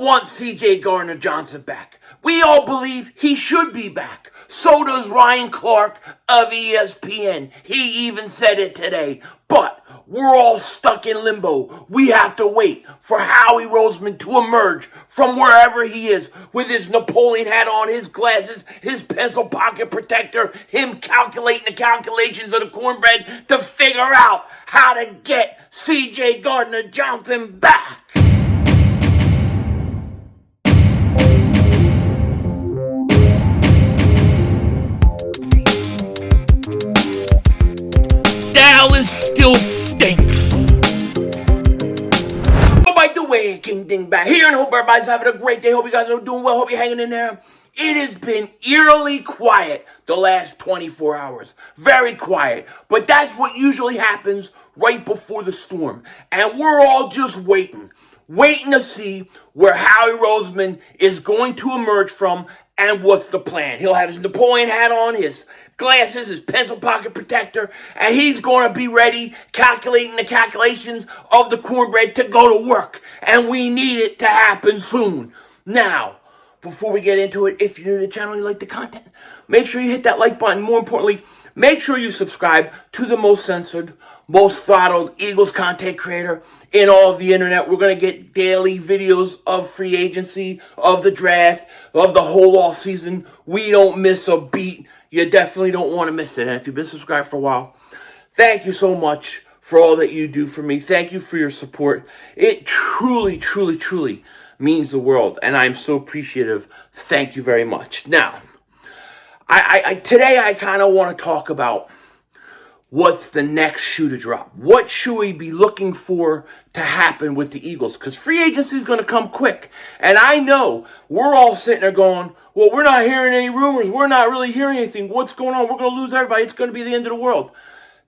all want CJ Gardner-Johnson back. We all believe he should be back. So does Ryan Clark of ESPN. He even said it today. But we're all stuck in limbo. We have to wait for Howie Roseman to emerge from wherever he is with his Napoleon hat on, his glasses, his pencil pocket protector, him calculating the calculations of the cornbread to figure out how to get CJ Gardner-Johnson back. Dallas still stinks. Oh, by the way, King Dingbat here, and hope everybody's having a great day. Hope you guys are doing well. Hope you're hanging in there. It has been eerily quiet the last 24 hours. Very quiet. But that's what usually happens right before the storm. And we're all just waiting to see where Howie Roseman is going to emerge from and what's the plan. He'll have his Napoleon hat on, his glasses, his pencil pocket protector, and he's going to be ready calculating the calculations of the cornbread to go to work. And we need it to happen soon. Now, before we get into it, if you're new to the channel and you like the content, make sure you hit that like button. More importantly, make sure you subscribe to the most censored, most throttled Eagles content creator in all of the internet. We're going to get daily videos of free agency, of the draft, of the whole offseason. We don't miss a beat. You definitely don't want to miss it. And if you've been subscribed for a while, thank you so much for all that you do for me. Thank you for your support. It truly, truly, truly means the world, and I'm so appreciative. Thank you very much. Now, today I kind of want to talk about what's the next shoe to drop. What should we be looking for to happen with the Eagles? Because free agency is going to come quick. And I know we're all sitting there going, well, we're not hearing any rumors. We're not really hearing anything. What's going on? We're going to lose everybody. It's going to be the end of the world.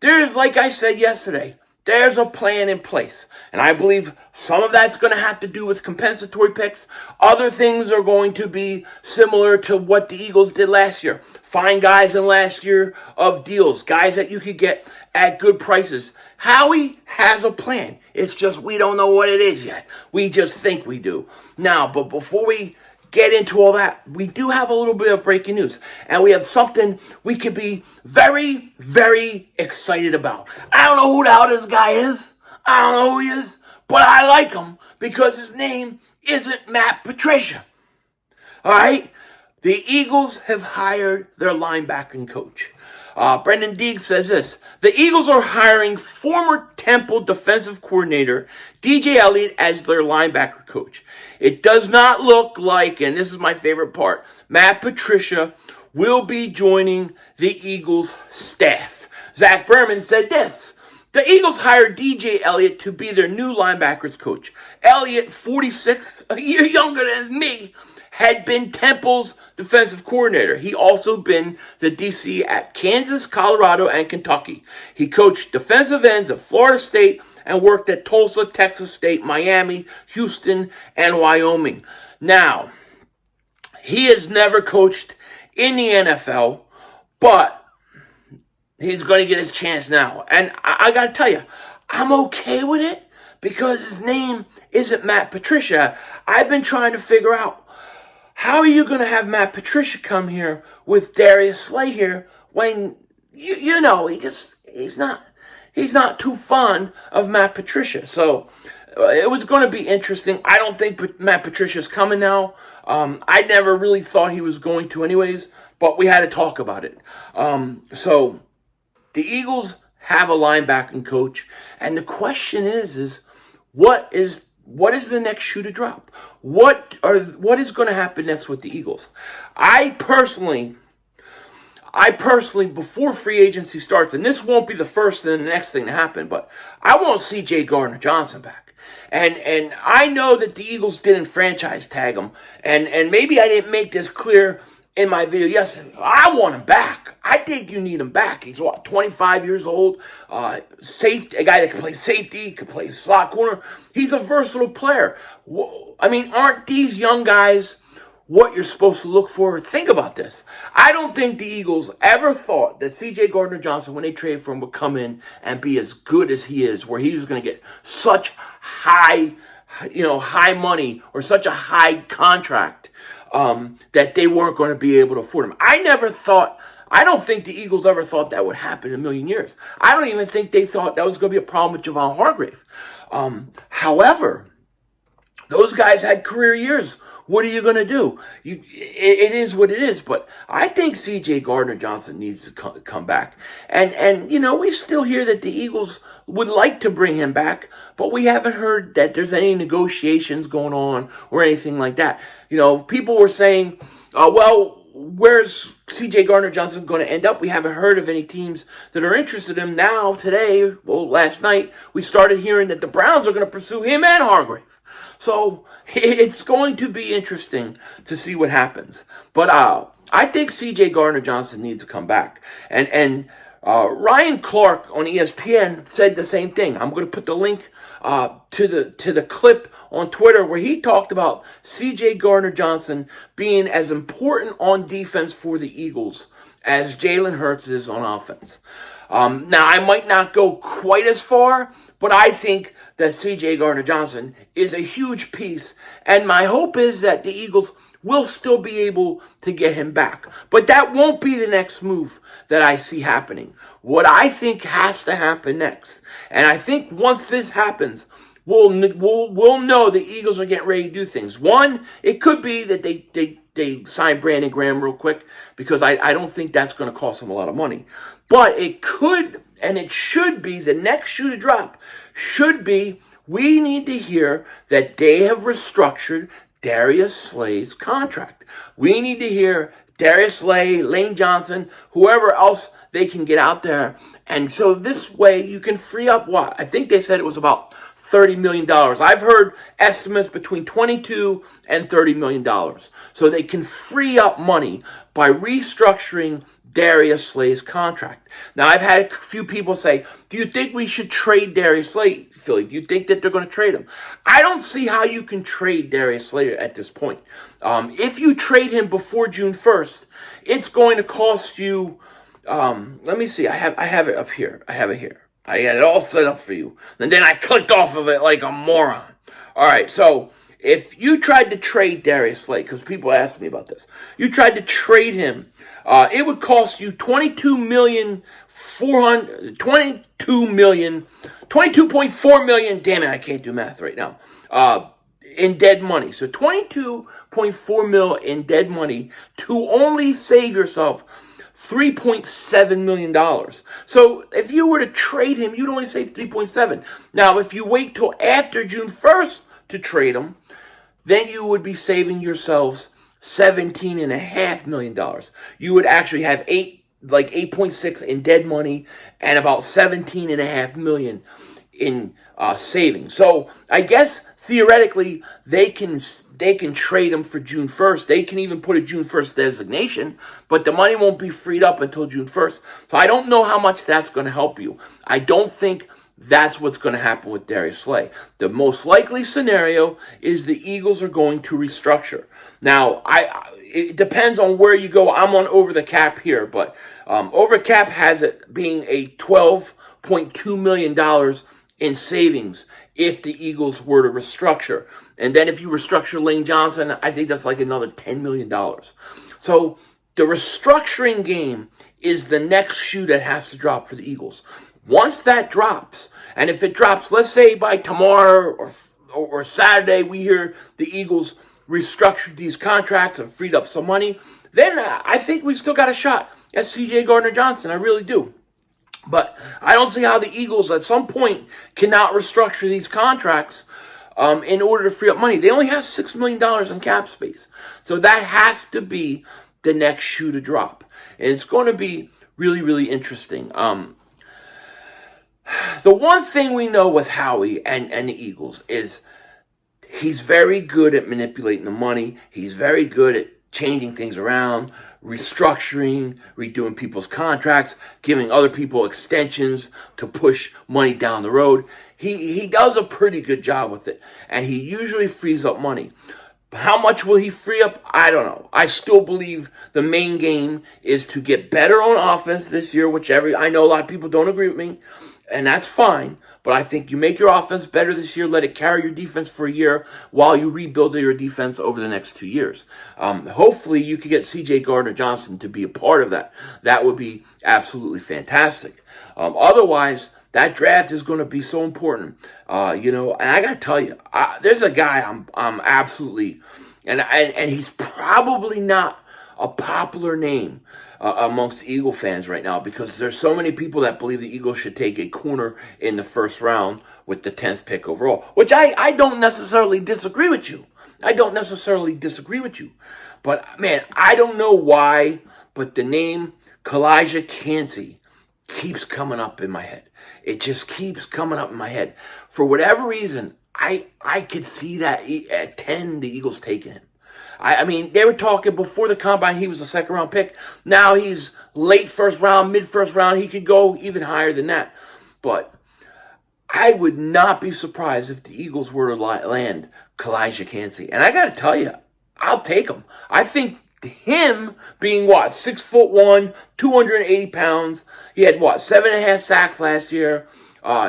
There's, like I said yesterday, there's a plan in place. And I believe some of that's going to have to do with compensatory picks. Other things are going to be similar to what the Eagles did last year. Find guys in last year of deals, guys that you could get at good prices. Howie has a plan. It's just we don't know what it is yet. We just think we do. Now, but before we get into all that, we do have a little bit of breaking news. And we have something we could be very, very excited about. I don't know who the hell this guy is. I don't know who he is. But I like him because his name isn't Matt Patricia. All right? The Eagles have hired their linebacking coach. Brendan Deeg says this: the Eagles are hiring former Temple defensive coordinator DJ Elliott as their linebacker coach. It does not look like, and this is my favorite part, Matt Patricia will be joining the Eagles staff. Zach Berman said this: the Eagles hired DJ Elliott to be their new linebackers coach. Elliott, 46, a year younger than me, had been Temple's defensive coordinator. He also been the DC at Kansas, Colorado, and Kentucky. He coached defensive ends at Florida State and worked at Tulsa, Texas State, Miami, Houston, and Wyoming. Now, he has never coached in the NFL, but he's going to get his chance now. And I got to tell you, I'm okay with it because his name isn't Matt Patricia. I've been trying to figure out, how are you going to have Matt Patricia come here with Darius Slay here when, you know, he's not too fond of Matt Patricia. So it was going to be interesting. I don't think Matt Patricia's coming now. I never really thought he was going to anyways, but we had to talk about it. So the Eagles have a linebacking coach, and the question is what is the next shoe to drop? What is going to happen next with the Eagles? I personally, before free agency starts, and this won't be the first and the next thing to happen, but I want CJ Gardner-Johnson back. And I know that the Eagles didn't franchise tag him, and maybe I didn't make this clear in my video yesterday. I want him back. I think you need him back. He's 25 years old, safety, a guy that can play safety, can play slot corner. He's a versatile player. I mean, aren't these young guys what you're supposed to look for? Think about this. I don't think the Eagles ever thought that CJ Gardner-Johnson, when they traded for him, would come in and be as good as he is, where he was going to get such high high money or such a high contract that they weren't going to be able to afford him. I don't think the Eagles ever thought that would happen in a million years. I don't even think they thought that was going to be a problem with Javon Hargrave. However, those guys had career years. What are you going to do? It is what it is. But I think CJ Gardner-Johnson needs to come back. And we still hear that the Eagles would like to bring him back, but we haven't heard that there's any negotiations going on or anything like that. People were saying, where's CJ Gardner-Johnson going to end up? We haven't heard of any teams that are interested in him. Now, today, last night, we started hearing that the Browns are going to pursue him and Hargrave. So it's going to be interesting to see what happens. But I think C.J. Gardner-Johnson needs to come back. And Ryan Clark on ESPN said the same thing. I'm going to put the link to the clip on Twitter where he talked about C.J. Gardner-Johnson being as important on defense for the Eagles as Jalen Hurts is on offense. Now, I might not go quite as far, but I think that C.J. Gardner-Johnson is a huge piece, and my hope is that the Eagles will still be able to get him back. But that won't be the next move that I see happening. What I think has to happen next, and I think once this happens, we'll know the Eagles are getting ready to do things. One, it could be that they sign Brandon Graham real quick, because I don't think that's going to cost them a lot of money. But it could, and it should be, the next shoe to drop should be, we need to hear that they have restructured Darius Slay's contract. We need to hear Darius Slay, Lane Johnson, whoever else they can get out there. And so this way you can free up what? I think they said it was about $30 million. I've heard estimates between $22 and $30 million. So they can free up money by restructuring Darius Slay's contract. Now, I've had a few people say, do you think we should trade Darius Slay, Philly? Do you think that they're going to trade him? I don't see how you can trade Darius Slay at this point. If you trade him before June 1st, it's going to cost you, let me see, I have it up here. I have it here. I had it all set up for you. And then I clicked off of it like a moron. All right, so if you tried to trade Darius Slay, because people asked me about this, you tried to trade him, it would cost you $22.4 million, damn it, I can't do math right now, in dead money. So $22.4 million in dead money to only save yourself $3.7 million. So if you were to trade him, you'd only save $3.7. Now, if you wait till after June 1st to trade him, then you would be saving yourselves $17.5 million. You would actually have 8.6 in dead money and about $17.5 million in savings. So I guess theoretically they can trade him for June 1st. They can even put a June 1st designation, but the money won't be freed up until June 1st. So I don't know how much that's going to help you. I don't think that's what's going to happen with Darius Slay. The most likely scenario is the Eagles are going to restructure. Now, it depends on where you go. I'm on Over the Cap here, but Over the Cap has it being a $12.2 million in savings if the Eagles were to restructure. And then if you restructure Lane Johnson, I think that's like another $10 million. So the restructuring game is the next shoe that has to drop for the Eagles. Once that drops, and if it drops, let's say by tomorrow or Saturday, we hear the Eagles restructured these contracts and freed up some money, then I think we still got a shot at C.J. Gardner-Johnson. I really do. But I don't see how the Eagles at some point cannot restructure these contracts in order to free up money. They only have $6 million in cap space. So that has to be the next shoe to drop. And it's going to be really, really interesting. The one thing we know with Howie and the Eagles is he's very good at manipulating the money. He's very good at changing things around, restructuring, redoing people's contracts, giving other people extensions to push money down the road. He does a pretty good job with it, and he usually frees up money. How much will he free up? I don't know. I still believe the main game is to get better on offense this year, which I know a lot of people don't agree with me. and that's fine. But I think you make your offense better this year. Let it carry your defense for a year while you rebuild your defense over the next 2 years. Hopefully, you could get Gardner-Johnson to be a part of that. That would be absolutely fantastic. Otherwise, that draft is going to be so important. And I got to tell you, there's a guy I'm absolutely, and he's probably not a popular name amongst Eagle fans right now, because there's so many people that believe the Eagles should take a corner in the first round with the 10th pick overall, which I don't necessarily disagree with you. But, man, I don't know why, but the name Calijah Kancey keeps coming up in my head. It just keeps coming up in my head. For whatever reason, I could see that at 10, the Eagles taking him. I mean, they were talking before the combine, he was a second-round pick. Now he's late first round, mid-first round. He could go even higher than that. But I would not be surprised if the Eagles were to land Calijah Kancey. And I got to tell you, I'll take him. I think him being, 6'1", 280 pounds. He had, 7.5 sacks last year.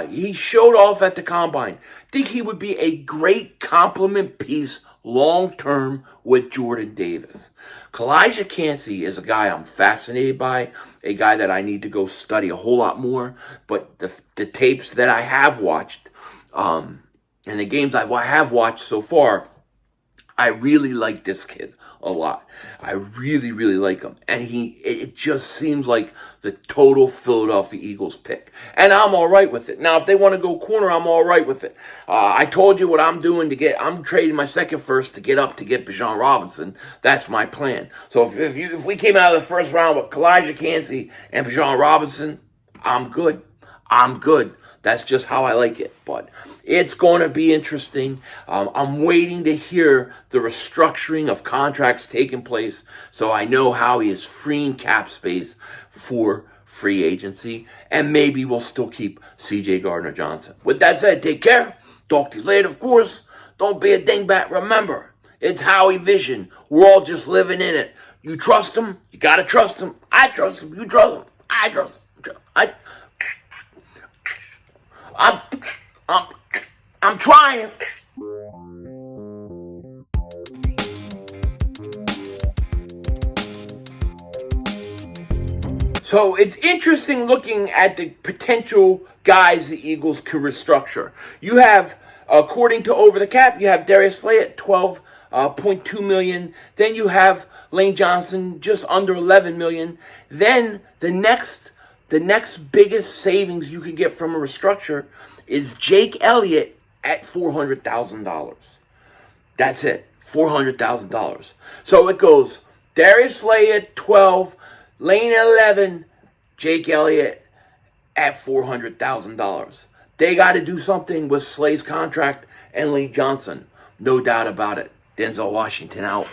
He showed off at the combine. Think he would be a great complement piece long-term with Jordan Davis. Calijah Kancey is a guy I'm fascinated by, a guy that I need to go study a whole lot more. But the tapes that I have watched, and the games I have watched so far, I really like this kid a lot. I really, really like him. And it just seems like the total Philadelphia Eagles pick. And I'm all right with it. Now, if they want to go corner, I'm all right with it. I told you what I'm doing I'm trading my second first to get up to get Bijan Robinson. That's my plan. So if we came out of the first round with Calijah Kancey and Bijan Robinson, I'm good. That's just how I like it. But it's going to be interesting. I'm waiting to hear the restructuring of contracts taking place, so I know Howie is freeing cap space for free agency, and maybe we'll still keep CJ Gardner-Johnson. With that said, take care. Talk to you later, of course. Don't be a dingbat. Remember, it's Howie Vision. We're all just living in it. You trust him. You got to trust him. I trust him. You trust him. I trust him. I'm trying. So it's interesting looking at the potential guys the Eagles could restructure. You have, according to Over the Cap, you have Darius at $12.2 million. Then you have Lane Johnson just under $11 million. Then the next biggest savings you can get from a restructure is Jake Elliott at $400,000. That's it, $400,000. So it goes Darius Slay at 12, Lane at 11, Jake Elliott at $400,000. They got to do something with Slay's contract and Lane Johnson. No doubt about it. Denzel Washington out.